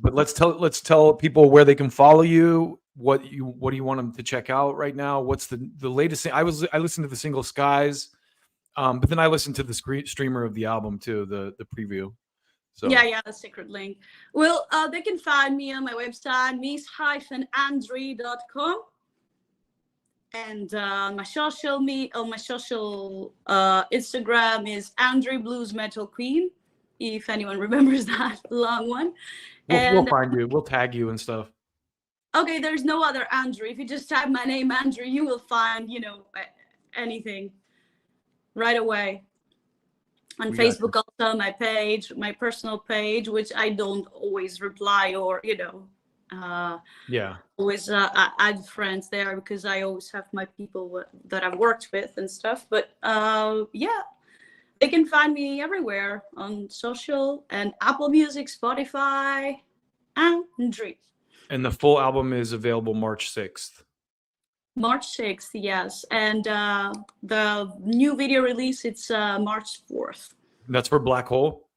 But let's tell people where they can follow you. What do you want them to check out right now? What's the latest thing? I listened to the single Skies, but then I listened to the streamer of the album too, the preview. So Yeah, the secret link. Well, they can find me on my website, miss-andry.com. And my social Instagram is Andry Blues Metal Queen, if anyone remembers that long one. we'll find you. We'll tag you and stuff. Okay, there's no other Andrew. If you just type my name, Andrew, you will find, anything right away. On Facebook, also my page, my personal page, which I don't always reply or, always add friends there because I always have my people that I've worked with and stuff. But they can find me everywhere on social and Apple Music, Spotify, Andry. And the full album is available March 6th. March 6th, yes. And the new video release, it's March 4th. That's for Black Hole?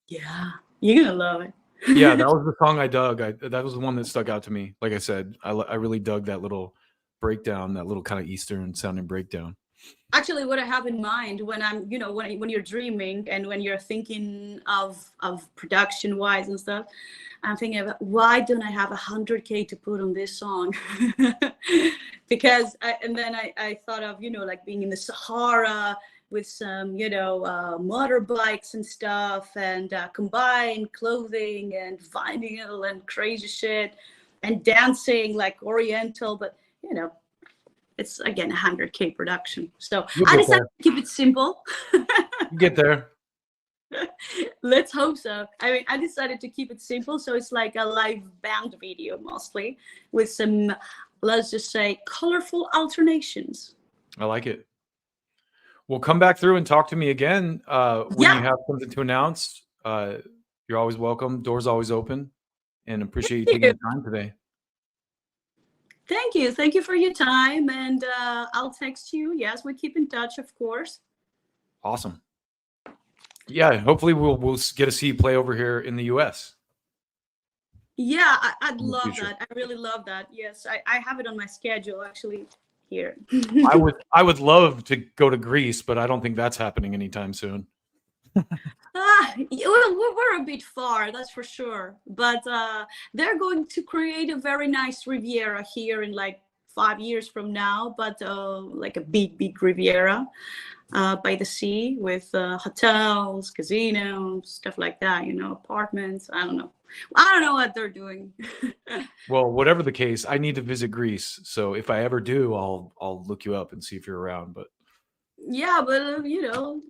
Yeah, you're going to love it. Yeah, that was the song I dug. That was the one that stuck out to me. Like I said, I really dug that little breakdown, that little kind of Eastern sounding breakdown. Actually, what I have in mind when I'm, when you're dreaming and when you're thinking of production wise and stuff, I'm thinking about why don't I have 100K to put on this song? Because I thought of, like being in the Sahara with some, motorbikes and stuff and combined clothing and vinyl and crazy shit and dancing like Oriental, but, it's again 100K production. So You'll I get decided there. to keep it simple. You get there. Let's hope so. I mean, I decided to keep it simple, so it's like a live band video mostly with some, let's just say, colorful alternations. I like it. Well, come back through and talk to me again when Yeah. you have something to announce. You're always welcome. Doors always open, and appreciate you taking the time today. Thank you. Thank you for your time, and I'll text you. Yes, we keep in touch, of course. Awesome. Yeah, hopefully we'll get to see you play over here in the U.S. Yeah, I'd the love future. that. I really love that. Yes, I have it on my schedule actually here. I would love to go to Greece, but I don't think that's happening anytime soon. We're a bit far, that's for sure. But they're going to create a very nice Riviera here in like 5 years from now, but like a big Riviera by the sea with hotels, casinos, stuff like that, you know, apartments. I don't know what they're doing. Well, whatever the case, I need to visit Greece. So if I ever do, I'll look you up and see if you're around. But Yeah, but you know,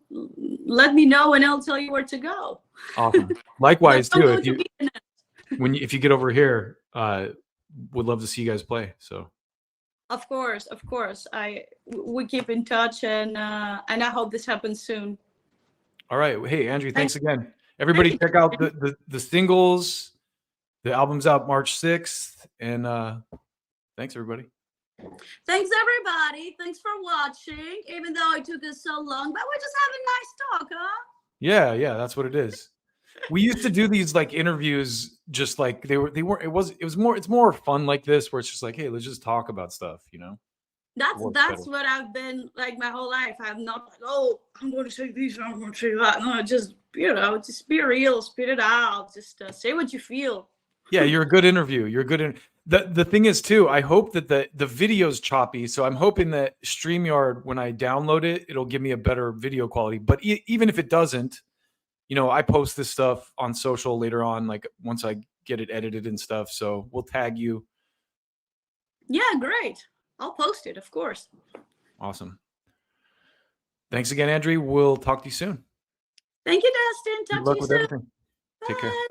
let me know and I'll tell you where to go. awesome. Likewise Don't too. go If to you Vienna. if you get over here, would love to see you guys play. So Of course. We keep in touch, and I hope this happens soon. all right. Hey, Andrew, thanks Thank- again. Everybody Thank you. check out the singles. The album's out March 6th. And thanks everybody. Thanks everybody. Thanks for watching, even though it took us so long, but we're just having nice talk, huh? Yeah, that's what it is. We used to do these like interviews, just like it's more fun like this, where it's just like, hey, let's just talk about stuff, you know. That's Works better. what I've been like my whole life. I'm not like, oh, I'm going to say this, I'm going to say that. No, just, you know, just be real, spit it out, just say what you feel. Yeah, you're a good interview. You're good in the thing is too, I hope that the video's choppy. So I'm hoping that StreamYard, when I download it, it'll give me a better video quality. But even if it doesn't, you know, I post this stuff on social later on, like once I get it edited and stuff. So we'll tag you. Yeah, great. I'll post it, of course. Awesome. Thanks again, Andrew. We'll talk to you soon. Thank you, Dustin. Good Talk luck to you with soon. everything. Take care. Bye.